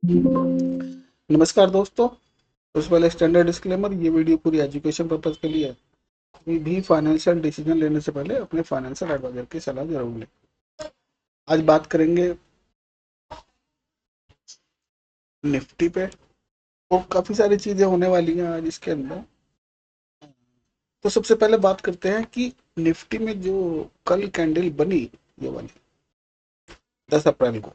नमस्कार दोस्तों। उससे पहले स्टैंडर्ड डिस्क्लेमर, ये वीडियो पूरी एजुकेशन पर्पज के लिए है। कोई भी फाइनेंशियल डिसीजन लेने से पहले अपने फाइनेंशियल एडवाइजर की सलाह जरूर लें। आज बात करेंगे निफ्टी पे। और काफ़ी सारी चीज़ें होने वाली हैं आज इसके अंदर। तो सबसे पहले बात करते हैं कि निफ्टी में जो कल कैंडल बनी, ये वाली 10 अप्रैल को,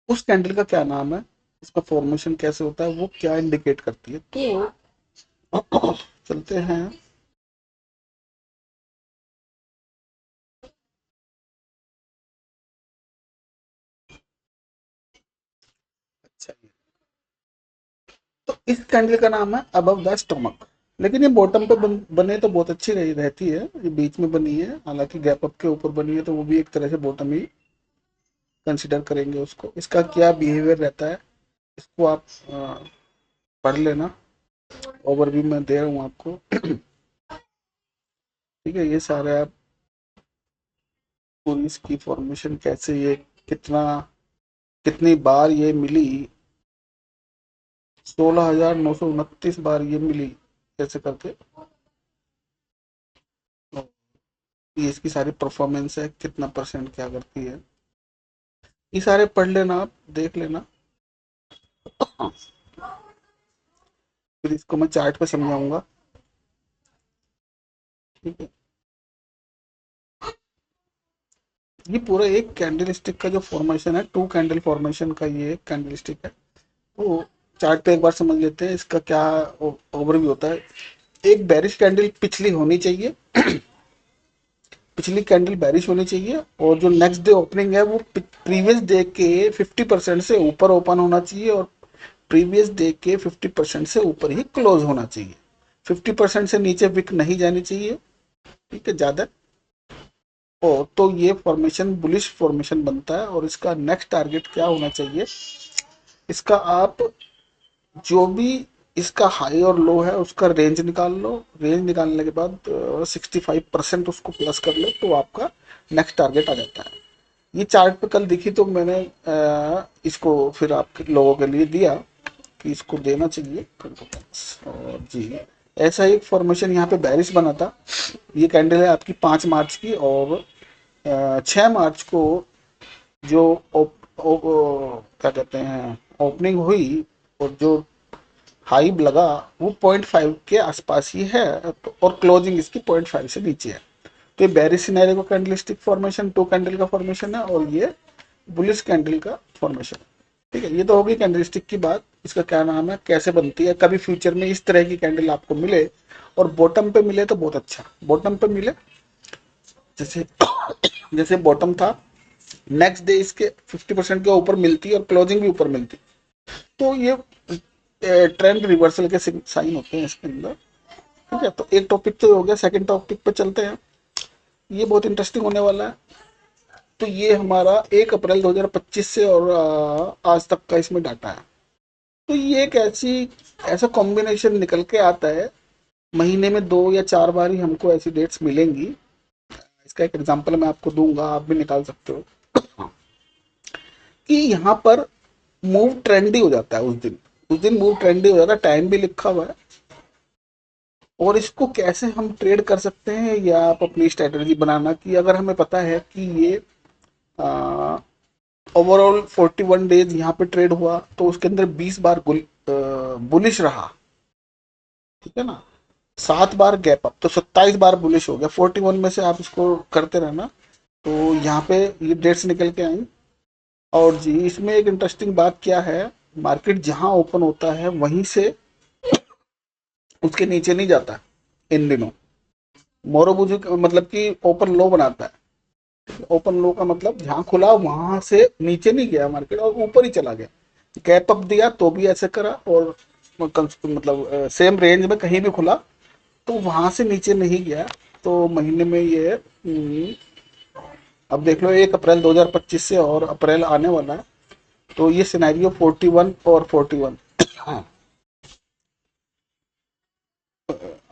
उस कैंडल का क्या नाम है, इसका फॉर्मेशन कैसे होता है, वो क्या इंडिकेट करती है। तो चलते हैं। अच्छा, तो इस कैंडल का नाम है अबव द स्टोमक। लेकिन ये बॉटम पे बने तो बहुत अच्छी रही रहती है। ये बीच में बनी है, हालांकि गैप अप के ऊपर बनी है, तो वो भी एक तरह से बॉटम ही कंसिडर करेंगे उसको। इसका क्या बिहेवियर रहता है, इसको आप पढ़ लेना। ओवरव्यू मैं दे रहा हूँ आपको। ठीक है, ये सारे आप पूरी इसकी फॉर्मेशन कैसे, ये कितना, कितनी बार ये मिली, 16,929 बार ये मिली, कैसे करके। ये इसकी सारी परफॉर्मेंस है, कितना परसेंट क्या करती है, ये सारे पढ़ लेना, आप देख लेना। फिर इसको मैं चार्ट पे समझाऊंगा। ठीक है, ये पूरा एक कैंडल स्टिक का जो फॉर्मेशन है, टू कैंडल फॉर्मेशन का ये एक कैंडल स्टिक है। तो चार्ट पे एक बार समझ लेते हैं इसका क्या ओवरव्यू होता है। एक बेरिश कैंडल पिछली होनी चाहिए, पिछली कैंडल बेरिश होनी चाहिए, और जो नेक्स्ट डे ओपनिंग है वो प्रीवियस डे के 50% से ऊपर ओपन होना चाहिए, और प्रीवियस डे के 50% से ऊपर ही क्लोज होना चाहिए। 50% से नीचे विक नहीं जानी चाहिए। ठीक है, ज्यादा ओ तो ये फॉर्मेशन बुलिश फॉर्मेशन बनता है। और इसका नेक्स्ट टारगेट क्या होना चाहिए, इसका आप जो भी इसका हाई और लो है उसका रेंज निकाल लो। रेंज निकालने के बाद 65% उसको प्लस कर लो, तो आपका नेक्स्ट टारगेट आ जाता है। ये चार्ट पे कल दिखी, तो मैंने इसको फिर आपके लोगों के लिए दिया कि इसको देना चाहिए। और जी, ऐसा एक फॉर्मेशन यहाँ पे बैरिश बना था। ये कैंडल है आपकी 5 मार्च की, और 6 मार्च को जो क्या कहते हैं ओपनिंग हुई, और जो हाई लगा वो 0.5 के आसपास ही है, तो और क्लोजिंग इसकी 0.5 से नीचे है। तो ये बेरिश सिनेरियो का candlestick formation, two candle का फॉर्मेशन है, और ये बुलिश कैंडल का फॉर्मेशन। ठीक है, ये तो होगी कैंडल स्टिक की बात। इसका क्या नाम है, कैसे बनती है। कभी फ्यूचर में इस तरह की कैंडल आपको मिले और बॉटम पे मिले तो बहुत अच्छा। बॉटम पे मिले, जैसे जैसे बॉटम था, नेक्स्ट डे इसके 50% के ऊपर मिलती और क्लोजिंग भी ऊपर मिलती, तो ये ट्रेंड रिवर्सल के साइन होते हैं इसके अंदर। ठीक है, तो एक टॉपिक तो हो गया, सेकंड टॉपिक पे चलते हैं। ये बहुत इंटरेस्टिंग होने वाला है। तो ये हमारा 1 अप्रैल 2025 से और आज तक का इसमें डाटा है। तो ये एक ऐसा कॉम्बिनेशन निकल के आता है। महीने में 2 या 4 बार ही हमको ऐसी डेट्स मिलेंगी। इसका एक एग्जांपल मैं आपको दूंगा, आप भी निकाल सकते हो। कि यहाँ पर मूव ट्रेंडी हो जाता है उस दिन मूव ट्रेंडी हो जाता है, टाइम भी लिखा हुआ है। और इसको कैसे हम ट्रेड कर सकते हैं, या आप अपनी स्ट्रेटेजी बनाना, कि अगर हमें पता है कि ये ओवरऑल 41 डेज यहाँ पे ट्रेड हुआ, तो उसके अंदर 20 बार बुलिश रहा। ठीक है ना, 7 बार गैप अप, तो 27 बार बुलिश हो गया। 41 में से आप इसको करते रहना, तो यहाँ पे ये डेट्स निकल के आई। और जी, इसमें एक इंटरेस्टिंग बात क्या है, मार्केट जहां ओपन होता है वहीं से उसके नीचे नहीं जाता इन दिनों। मोरोबुजी मतलब कि ओपन लो बनाता है। ओपन लो का मतलब जहां खुला वहां से नीचे नहीं गया मार्केट, और ऊपर ही चला गया। गैप अप दिया तो भी ऐसे करा, और मतलब सेम रेंज में कहीं भी खुला तो वहां से नीचे नहीं गया। तो महीने में ये अब देख लो, 1 अप्रैल 2025 से और अप्रैल आने वाला है, तो ये सिनेरियो 41 और 41,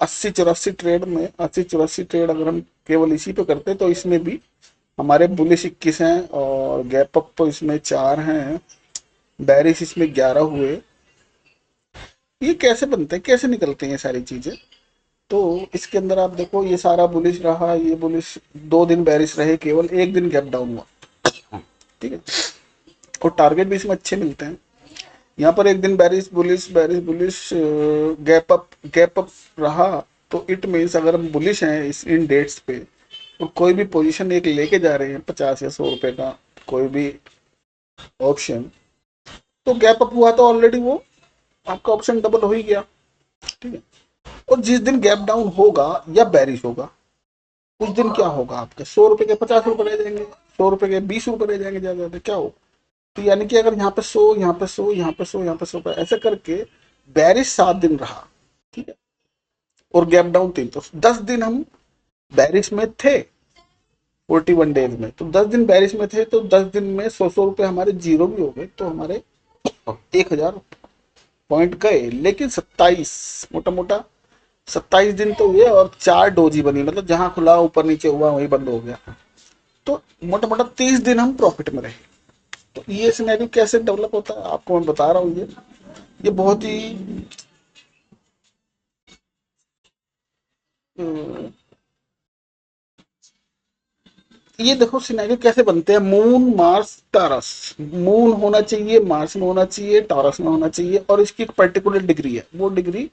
80-84 ट्रेड में, 80-84 ट्रेड अगर हम केवल इसी पे करते तो इसमें भी हमारे बुलिश 21 हैं, और गैप अप तो इसमें 4 हैं। बेरिस इसमें 11 हुए। ये कैसे बनते हैं, कैसे निकलते हैं ये सारी चीजें? तो इसके अंदर आप देखो, ये सारा बुलिश रहा, ये बुलिश 2 दिन बेरिश रहे, केवल एक दिन गैप डाउन हुआ। ठीक है, और टारगेट भी इसमें अच्छे मिलते हैं। यहाँ पर एक दिन बैरिस बुलिश गैप अप रहा, तो इट मीन्स अगर हम बुलिश हैं इस इन डेट्स पे और कोई भी पोजीशन एक लेके जा रहे हैं 50 या 100 रुपए का कोई भी ऑप्शन, तो गैप अप हुआ तो ऑलरेडी वो आपका ऑप्शन डबल हो ही गया। ठीक है, और जिस दिन गैप डाउन होगा या बैरिश होगा, उस दिन क्या होगा, आपके 100 रुपए के 50 रुपए रह जाएंगे, 100 रुपए के 20 रुपए रह जाएंगे, ज्यादा ज्यादा क्या होगा। तो यानी कि अगर यहाँ पे 100, यहाँ पे 100, यहाँ पे 100, यहाँ पे 100 ऐसे करके बैरिश 7 दिन रहा, ठीक है, और गैप डाउन 3, तो 10 दिन हम बैरिश में थे 41 डेज में। तो 10 दिन बैरिश में थे, तो 10 दिन में 100 100 रुपए हमारे जीरो भी हो गए, तो हमारे 1000 पॉइंट गए। लेकिन 27, मोटा मोटा 27 दिन तो हुए और 4 डोजी बनी, मतलब जहां खुला ऊपर नीचे हुआ वहीं बंद हो गया। तो मोटा मोटा 30 दिन हम प्रॉफिट में रहे। तो ये सिनेरियो कैसे डेवलप होता है आपको मैं बता रहा हूँ। ये बहुत ही अ, ये देखो सिनेरियो कैसे बनते हैं। मून मार्स टारस, मून होना चाहिए मार्स में होना चाहिए, टारस में होना चाहिए, और इसकी एक पर्टिकुलर डिग्री है, वो डिग्री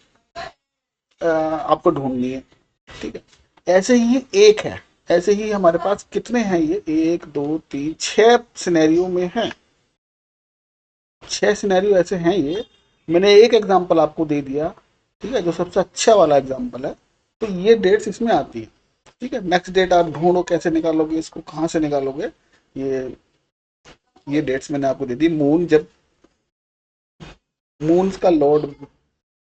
आपको ढूंढनी है। ठीक है, ऐसे ही एक है, ऐसे ही हमारे पास कितने हैं, ये 1 2 3 6 सिनेरियो में है। 6 सिनेरियो ऐसे हैं ये। मैंने एक एग्जांपल आपको दे दिया, ठीक है, जो सबसे अच्छा वाला एग्जांपल है। तो ये डेट्स इसमें आती है। ठीक है, नेक्स्ट डेट आप ढूंढो, कैसे निकालोगे इसको, कहाँ से निकालोगे। ये ये डेट्स मैंने आपको दे दी। मून जब मून का लॉर्ड,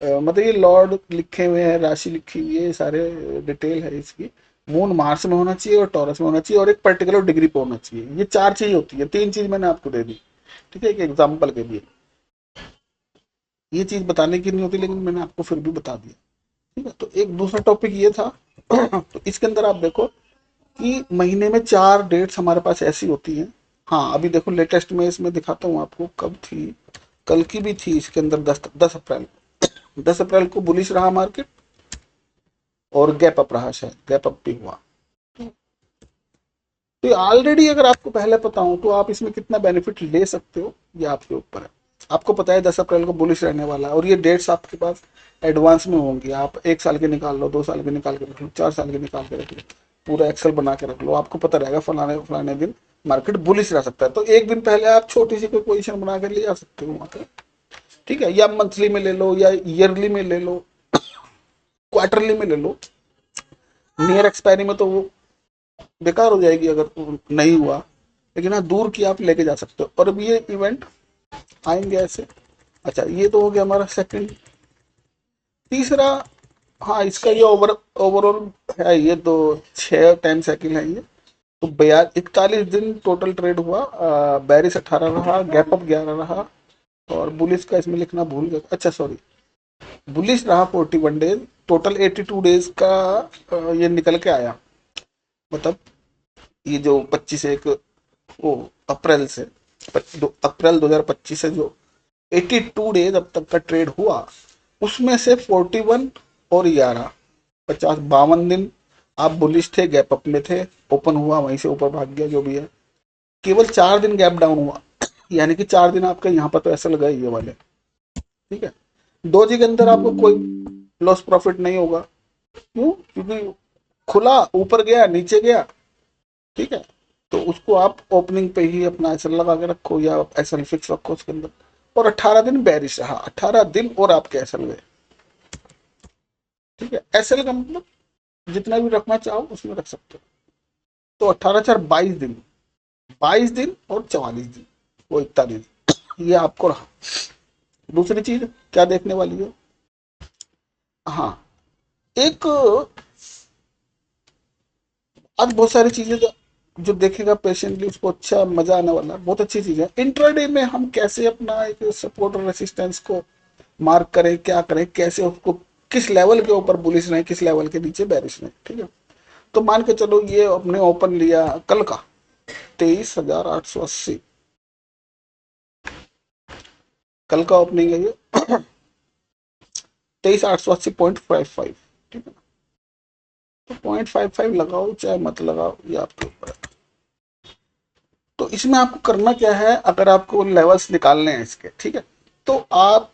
मतलब ये लॉर्ड लिखे हुए हैं, राशि लिखी हुई है, सारे डिटेल है इसकी। मून मार्स में होना चाहिए और टॉरस में होना चाहिए और एक पर्टिकुलर डिग्री पे होना चाहिए। ये 4 चीज होती है, 3 चीज मैंने आपको दे दी। ठीक है, एक एग्जाम्पल के लिए। ये चीज बताने की नहीं होती, लेकिन मैंने आपको फिर भी बता दिया। ठीक है, तो एक दूसरा टॉपिक ये था। तो इसके अंदर आप देखो कि महीने में 4 डेट्स हमारे पास ऐसी होती हैं। हाँ, अभी देखो लेटेस्ट में इसमें दिखाता हूँ आपको, कब थी, कल की भी थी इसके अंदर, 10 अप्रैल, 10 अप्रैल को बुलिश रहा मार्केट और गैप अप रहा, शायद गैप अप भी हुआ। तो ऑलरेडी अगर आपको पहले पता हो तो आप इसमें कितना बेनिफिट ले सकते हो, ये आपके ऊपर है। आपको पता है 10 अप्रैल को बुलिश रहने वाला है और ये डेट्स आपके पास एडवांस में होंगी। आप 1 साल के निकाल लो, 2 साल के निकाल के रख लो, 4 साल के निकाल के रख लो, पूरा एक्सेल बना के रख लो। आपको पता रहेगा फलाने फलाने दिन मार्केट बुलिश रह सकता है, तो एक दिन पहले आप छोटी सी कोई पोजीशन बना कर ले जा सकते हो वहां पे। ठीक है, या मंथली में ले लो या ईयरली में ले लो, क्वार्टरली में ले लो। नियर एक्सपायरी में तो वो बेकार हो जाएगी अगर नहीं हुआ, लेकिन हाँ दूर की आप लेके जा सकते हो। और अब ये इवेंट आएंगे ऐसे। अच्छा, ये तो हो गया हमारा सेकंड। तीसरा, हाँ इसका ये ओवरऑल है, ये तो 6 टाइम साइकिल है ये। तो 41 दिन टोटल ट्रेड हुआ। बैरिस 18 रहा, गैप अप 11 रहा, और बुलिस का इसमें लिखना भूल गया, अच्छा सॉरी, बुलिस रहा 41 डेज, टोटल 82 डेज का ये निकल के आया। मतलब ये जो 25 वो अप्रैल से, 2 अप्रैल 2025 से जो 82 डेज अब तक का ट्रेड हुआ, उसमें से 41 और 11, 52 दिन आप बुलिश थे, गैप अप में थे, ओपन हुआ वहीं से ऊपर भाग गया, जो भी है। केवल 4 दिन गैप डाउन हुआ, यानी कि 4 दिन आपके यहाँ पर तो ऐसे लगा ये वाले। ठीक है, 2 जी के अंदर आपको कोई लॉस प्रॉफिट नहीं होगा। क्यों? क्योंकि खुला, ऊपर गया, नीचे गया। ठीक है, तो उसको आप ओपनिंग पे ही अपना एसएल लगा के रखो या एसएल फिक्स रखो उसके अंदर। और 18 दिन बैरिश रहा, 18 दिन और आपके एसएल गए। ठीक है, एसएल का मतलब जितना भी रखना चाहो उसमें रख सकते हो। तो 18 4 22 दिन, 22 दिन और 44 दिन, वो 41 दिन, ये आपको रहा। दूसरी चीज क्या देखने वाली है, हाँ, एक आज बहुत सारी चीजें जो देखेगा पेशेंटली उसको अच्छा मजा आने वाला है, बहुत अच्छी चीज है। इंट्राडे में हम कैसे अपना एक सपोर्ट और रेसिस्टेंस को मार्क करें, क्या करें, कैसे उसको किस लेवल के ऊपर बुलिश रहे, किस लेवल के नीचे बैरिश रहे। ठीक है, तो मान के चलो ये अपने ओपन लिया कल का 23,880, कल का ओपनिंग है ये 23,880.55, ठीक है। तो 0.55 लगाओ चाहे मत लगाओ, ये आपके ऊपर है। तो इसमें आपको करना क्या है, अगर आपको लेवल्स निकालने हैं इसके, ठीक है, तो आप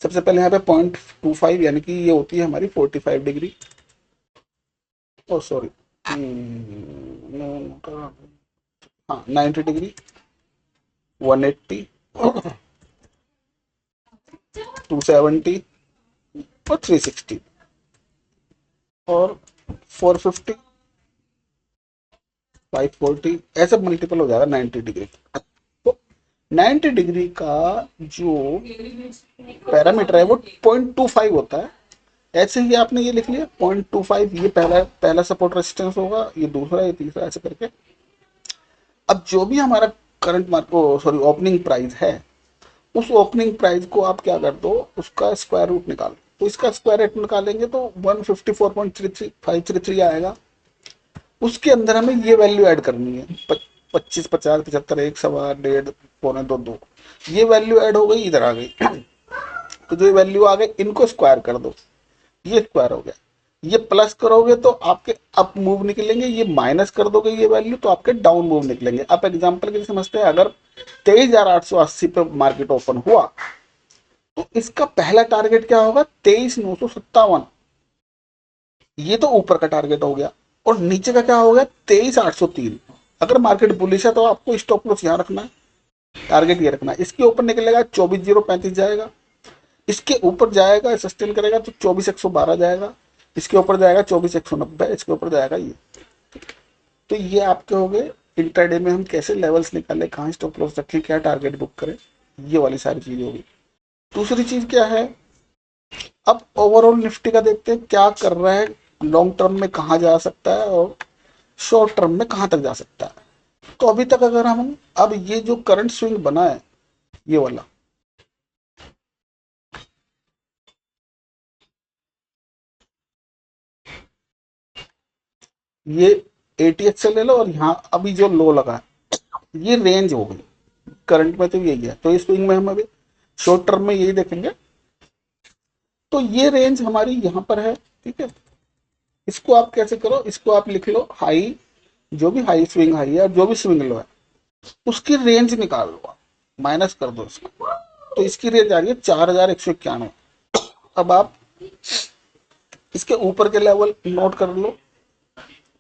सबसे पहले यहाँ पे 0.25 यानी कि ये होती है हमारी 45 डिग्री, ओ सॉरी, हाँ 90 डिग्री, 180, 270 और 360 और 450, 540, ऐसे मल्टीपल हो जाएगा 90 डिग्री। तो 90 डिग्री का जो पैरामीटर है वो 0.25 होता है। ऐसे ही आपने ये लिख लिया 0.25, ये पहला पहला सपोर्ट रेजिस्टेंस होगा, ये दूसरा, ये तीसरा, ऐसे करके। अब जो भी हमारा current market sorry opening price है, उस ओपनिंग प्राइस को आप क्या कर दो, उसका स्क्वायर रूट निकालो। तो इसका स्क्वायर रूट निकालेंगे तो 154.533 आएगा। उसके अंदर हमें ये वैल्यू ऐड करनी है, 25, 50, 75, 1, सवा, 1.5, पौने 2, 2, ये वैल्यू ऐड हो गई, इधर आ गई। तो जो वैल्यू आ गई इनको स्क्वायर कर दो, ये स्क्वायर हो गया। ये प्लस करोगे तो आपके अप मूव निकलेंगे, ये माइनस कर दोगे ये वैल्यू तो आपके डाउन मूव निकलेंगे। आप एग्जांपल के लिए समझते हैं, अगर 23,880 पे मार्केट ओपन हुआ तो इसका पहला टारगेट क्या होगा, 23,957, ये तो ऊपर का टारगेट हो गया। और नीचे का क्या हो गया, 23,803। अगर मार्केट बुलिश है तो आपको स्टॉप लॉस यहाँ रखना है, टारगेट ये रखना है। इसके ऊपर निकलेगा 24,035 जाएगा, इसके ऊपर जाएगा सस्टेन करेगा तो 24,112 जाएगा, इसके ऊपर जाएगा 24,190, इसके ऊपर जाएगा ये। तो ये आपके हो गए इंट्राडे में हम कैसे लेवल्स निकालें, कहाँ स्टॉप लॉस रखें, क्या टारगेट बुक करें, ये वाली सारी चीजें होगी। दूसरी चीज क्या है, अब ओवरऑल निफ्टी का देखते हैं क्या कर रहा है, लॉन्ग टर्म में कहाँ जा सकता है और शॉर्ट टर्म में कहाँ तक जा सकता है। तो अभी तक अगर हम अब ये जो करंट स्विंग बना है ये वाला, ये एटीएच से ले लो और यहाँ अभी जो लो लगा है ये रेंज हो गई, करंट में तो यही है। तो इस स्विंग में हम अभी शॉर्ट टर्म में यही देखेंगे। तो ये रेंज हमारी यहाँ पर है, ठीक है। इसको आप कैसे करो, इसको आप लिख लो हाई, जो भी हाई स्विंग हाई है और जो भी स्विंग लो है उसकी रेंज निकाल लो, माइनस कर दो इसको। तो इसकी रेंज आ रही है 4,191। अब आप इसके ऊपर के लेवल नोट कर लो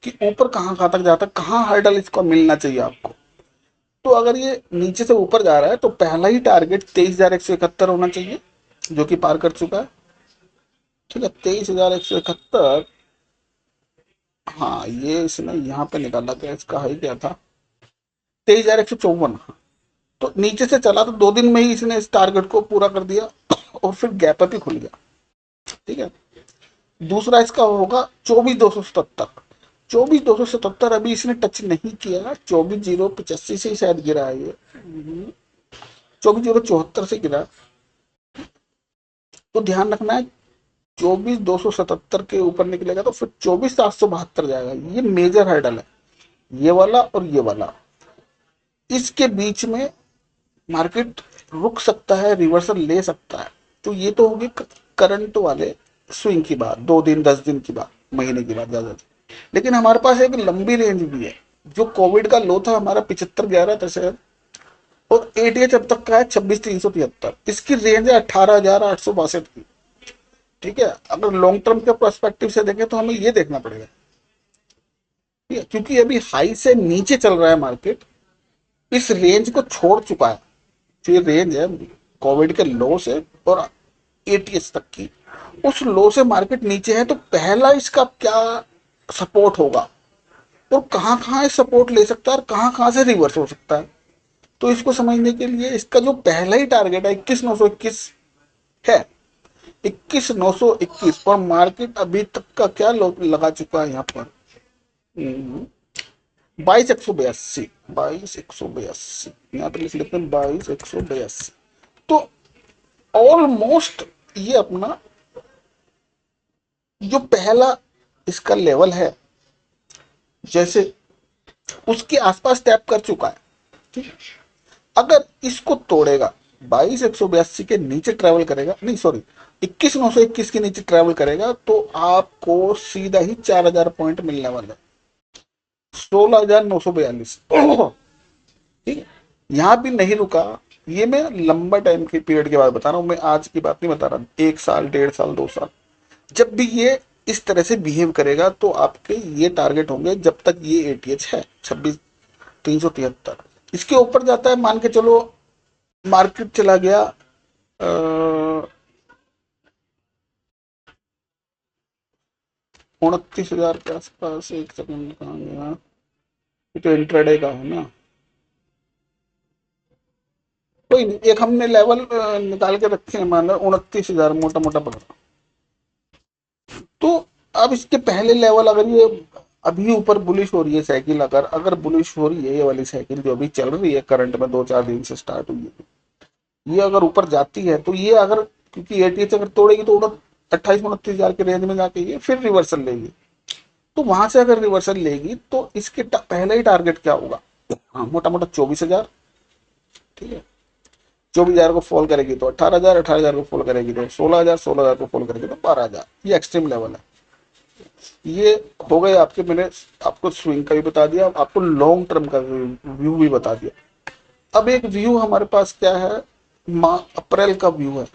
कि ऊपर कहाँ तक जाता है, कहाँ हर्डल इसको मिलना चाहिए आपको। तो अगर ये नीचे से ऊपर जा रहा है तो पहला ही टारगेट 23,171 होना चाहिए, जो कि पार कर चुका है, ठीक है। 23,171, हाँ ये इसने यहाँ पे निकाला था, इसका हाई क्या था 23,154। तो नीचे से चला तो 2 दिन में ही इसने इस टारगेट को पूरा कर दिया और फिर गैप अप ही खुल गया, ठीक है। दूसरा इसका होगा 24,277। 24,277 अभी इसने टच नहीं किया, 24,085 से शायद गिरा है ये, 24,074 से गिरा। तो ध्यान रखना है 24,277 के ऊपर निकलेगा तो फिर 24,772 जाएगा, ये मेजर हर्डल है, ये वाला और ये वाला। इसके बीच में मार्केट रुक सकता है, रिवर्सल ले सकता है। तो ये तो होगी करंट वाले स्विंग की बात, 2 दिन 10 दिन की बात, महीने की बात ज्यादा। लेकिन हमारे पास एक लंबी रेंज भी है, जो कोविड का लो था हमारा 75,11 था शायद, और एटीएच अब तक का है 26,373। इसकी रेंज है 18,862 की, ठीक है। अगर लॉन्ग टर्म के पर्सपेक्टिव से देखें तो हमें ये देखना पड़ेगा, ठीक है, क्योंकि अभी हाई से नीचे चल रहा है मार्केट, इस रेंज को छोड़ चुका है। जो ये रेंज है कोविड के लो से और एटीएस तक की, उस लो से मार्केट नीचे है। तो पहला इसका क्या सपोर्ट होगा और कहां कहां सपोर्ट ले सकता है और कहां कहां से रिवर्स हो सकता है। तो इसको समझने के लिए इसका जो पहला ही टारगेट है 21,921 है, 21,921 पर मार्केट अभी तक का क्या लगा चुका है यहाँ पर, 22,182, 22,182, यहाँ पे लिख लेते हैं 22,182। तो ऑलमोस्ट ये अपना जो पहला इसका लेवल है जैसे उसके आसपास टैप कर चुका है, ठीक है। अगर इसको तोड़ेगा 22,182 के नीचे ट्रेवल करेगा, नहीं सॉरी, 21,921 के नीचे ट्रेवल करेगा तो आपको सीधा ही 4,000 पॉइंट मिलने वाला है। 16,942। ठीक है, यहाँ भी नहीं रुका। ये मैं लंबा टाइम के पीरियड के बाद बता रहा हूँ, मैं आज की बात नहीं बता रहा, 1 साल, 1.5 साल, 2 साल। जब भी ये इस तरह से बिहेव करेगा तो आपके ये टारगेट होंगे जब तक ये एटीएच है 26,373। इसके ऊपर जाता है, मान के चलो मार्केट चला गया 29,000 के आसपास। एक सेकंड, कहाँ गया, ये तो इंट्राडे का है ना, कोई नहीं, एक हमने लेवल निकाल के रखे हैं, मान लो 29,000 मोटा मोटा पकड़ा। तो अब इसके पहले लेवल, अगर ये अभी ऊपर बुलिश हो रही है साइकिल, अगर अगर बुलिश हो रही है ये वाली साइकिल जो अभी चल रही है करंट में, 2-4 दिन से स्टार्ट हुई है, ये अगर ऊपर जाती है तो ये अगर, क्योंकि एटीएच अगर तोड़ेगी तो 28-29,000 के रेंज में जाके ये फिर रिवर्सल लेगी। तो वहां से अगर रिवर्सल लेगी तो इसके पहले ही टारगेट क्या होगा, हाँ मोटा मोटा 24,000। ठीक है, 24,000 को फॉल करेगी तो 18,000, 18,000 को फॉल करेगी तो 16,000, 16,000 को फॉल करेगी तो 12,000। ये एक्सट्रीम लेवल है। ये हो गए आपके, मैंने आपको स्विंग का भी बता दिया, आपको लॉन्ग टर्म का व्यू भी बता दिया। अब एक व्यू हमारे पास क्या है, अप्रैल का व्यू है।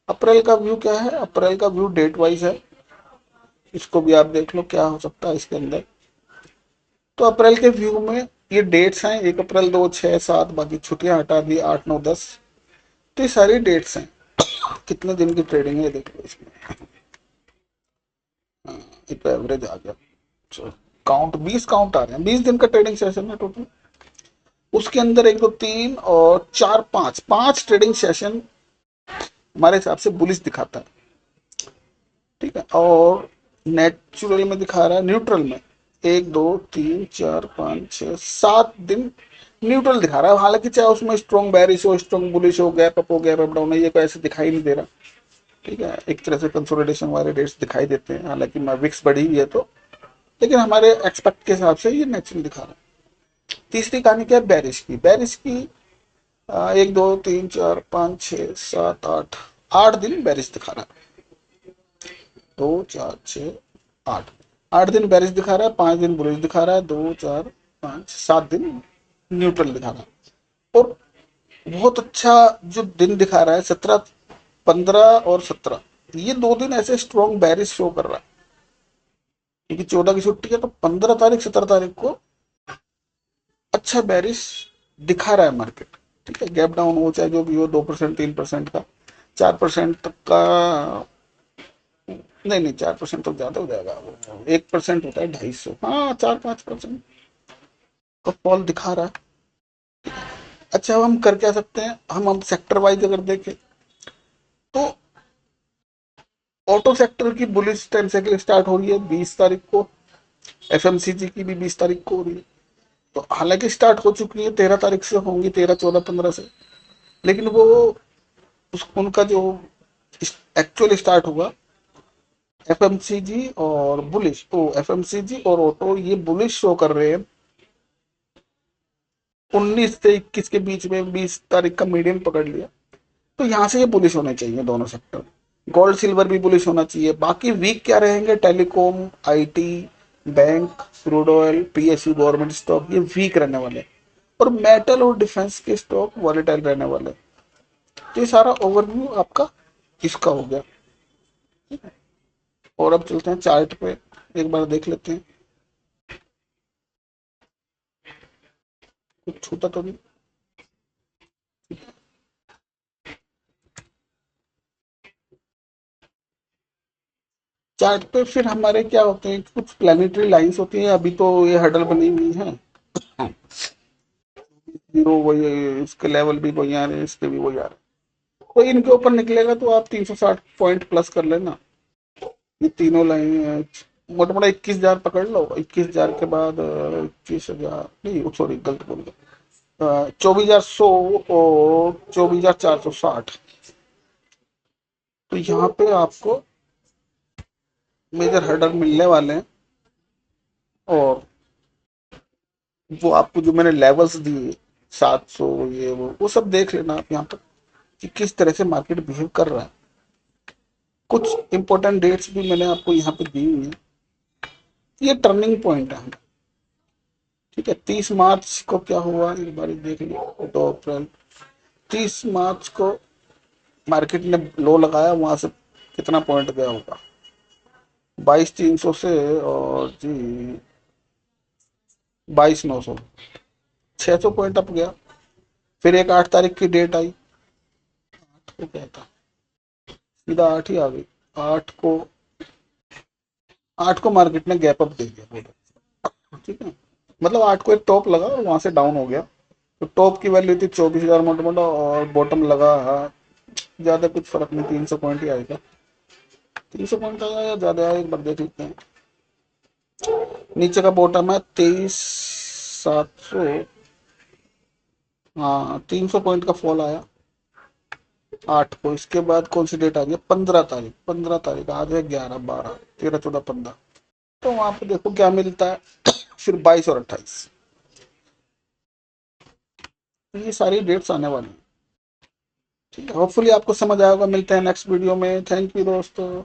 अप्रैल का व्यू क्या है, अप्रैल का व्यू डेट वाइज है, इसको भी आप देख लो क्या हो सकता है इसके अंदर। तो अप्रैल के व्यू में ये डेट्स हैं, 1 अप्रैल, 2, 6, 7, बाकी छुट्टियां हटा दी, 8, 9, 10। तो ये सारी डेट्स हैं। कितने दिन की ट्रेडिंग है देखो इसमें, ये तो एवरेज आ गया। काउंट 20 काउंट आ रहे हैं, 20 दिन का ट्रेडिंग सेशन है टोटल। उसके अंदर 1, 2, 3 और 4, 5, 5 ट्रेडिंग सेशन हमारे हिसाब से बुलिश दिखाता है। ठीक है, और नेचुरल में दिखा रहा है, न्यूट्रल में 1, 2, 3, 4, 5, 6, 7 दिन न्यूट्रल दिखा रहा है। हालांकि चाहे उसमें स्ट्रॉन्ग बैरिश हो, स्ट्रॉन्ग बुलिश हो, गैप अप हो, गैप अप डाउन है, ये कोई ऐसे दिखाई नहीं दे रहा। ठीक है, एक तरह से कंसोलिडेशन वाले रेट्स दिखाई देते हैं, हालांकि विक्स बढ़ी हुई है तो, लेकिन हमारे एक्सपेक्ट के हिसाब से ये नेचुरल दिखा रहा है। तीसरी कहानी क्या है, बैरिश की। बैरिश की 1, 2, 3, 4, 5, 6, 7, 8, 8 दिन बैरिश दिखा रहा है। 2, 4, 6, 8, 8 दिन बैरिश दिखा रहा है, 5 दिन बुलिश दिखा रहा है, 2, 4, 5, 7 दिन न्यूट्रल दिखा रहा है। और बहुत अच्छा जो दिन दिखा रहा है, 17, 15 और 17, ये 2 दिन ऐसे स्ट्रॉन्ग बैरिश शो कर रहा है, क्योंकि 14 की छुट्टी है तो 15 तारीख, 17 तारीख को अच्छा बैरिश दिखा रहा है मार्केट। ठीक है, गैप डाउन हो चाहे जो भी हो, 2%, 3% का, 4% तक का, नहीं नहीं 4% तो ज्यादा हो जाएगा, 1% होता है 250, हाँ 4-5% का फॉल दिखा रहा है। अच्छा, अब हम कर क्या सकते हैं, हम सेक्टर वाइज अगर देखें तो ऑटो सेक्टर की बुलिश 10 साइकिल स्टार्ट हो रही है 20 तारीख को, एफएमसीजी की भी 20 तारीख को हो रही है। तो हालांकि स्टार्ट हो चुकी है, 13 तारीख से होंगी, 13, 14, 15 से, लेकिन वो उनका जो एक्चुअल स्टार्ट हुआ एफएमसीजी और बुलिश, तो एफएमसीजी और ऑटो ये बुलिश शो कर रहे हैं 19 से 21 के बीच में, 20 तारीख का मीडियम पकड़ लिया, तो यहाँ से ये बुलिश होने चाहिए दोनों सेक्टर। गोल्ड सिल्वर भी बुलिश होना चाहिए। बाकी वीक क्या रहेंगे, telecom, IT, bank, crude oil, PSU, government stock, ये वीक रहने वाले। और मेटल और डिफेंस के स्टॉक वॉलेटाइल रहने वाले। तो ये सारा ओवरव्यू आपका इसका हो गया। और अब चलते हैं चार्ट पे, एक बार देख लेते हैं कुछ छूटा तो नहीं। चार्ट पे फिर हमारे क्या होते हैं, कुछ प्लानिटरी लाइंस होती हैं, अभी तो ये हडल बनी हुई है, जीरो वही, इसके लेवल भी वही आ रहे हैं, इसके भी वही आ रहे हैं। तो इनके ऊपर निकलेगा तो आप 360 पॉइंट प्लस कर लेना। ये तीनों लाइन मोटा मोटा 21,000 पकड़ लो, 21,000 के बाद 21,000 नहीं, सॉरी गलत बोल गया, 24,100 और 24,460। तो यहाँ पे आपको मेजर हर्डल मिलने वाले हैं। और वो आपको जो मैंने लेवल्स दिए 700, ये वो सब देख लेना आप यहाँ पर। कि किस तरह से मार्केट बिहेव कर रहा है। कुछ इंपॉर्टेंट डेट्स भी मैंने आपको यहाँ पे दी हुई है। ये टर्निंग पॉइंट है, ठीक है। 30 मार्च को क्या हुआ एक बार देख लिया, 2 अप्रैल, 30 मार्च को मार्केट ने लो लगाया, वहां से कितना पॉइंट गया होगा, 22,300 से, और जी 22,900, 600 पॉइंट अप गया। फिर एक 8 तारीख की डेट आई, तो क्या था, सीधा 8 ही आ गई। 8 को 8 को मार्केट ने गैप अप दे दिया पूरा, ठीक है। मतलब 8 को एक टॉप लगा और वहां से डाउन हो गया। तो टॉप की वैल्यू थी 24,000 मोटा मोटा, और बॉटम लगा, ज्यादा कुछ फर्क नहीं, 300 पॉइंट ही आएगा। 300 पॉइंट आया या ज्यादा आया, एक बार देख लेते हैं। नीचे का बॉटम है 23,700, हाँ 300 पॉइंट का फॉल आया 8 को। इसके बाद कौन सी डेट आ गई, 15 तारीख, 15 तारीख, आज है 11, 12, 13, 14, 15। तो वहां पे देखो क्या मिलता है, फिर 22 और 28, ये सारी डेट्स आने वाली है, ठीक है। होपफुली आपको समझ आएगा। मिलते हैं नेक्स्ट वीडियो में। थैंक यू दोस्तों।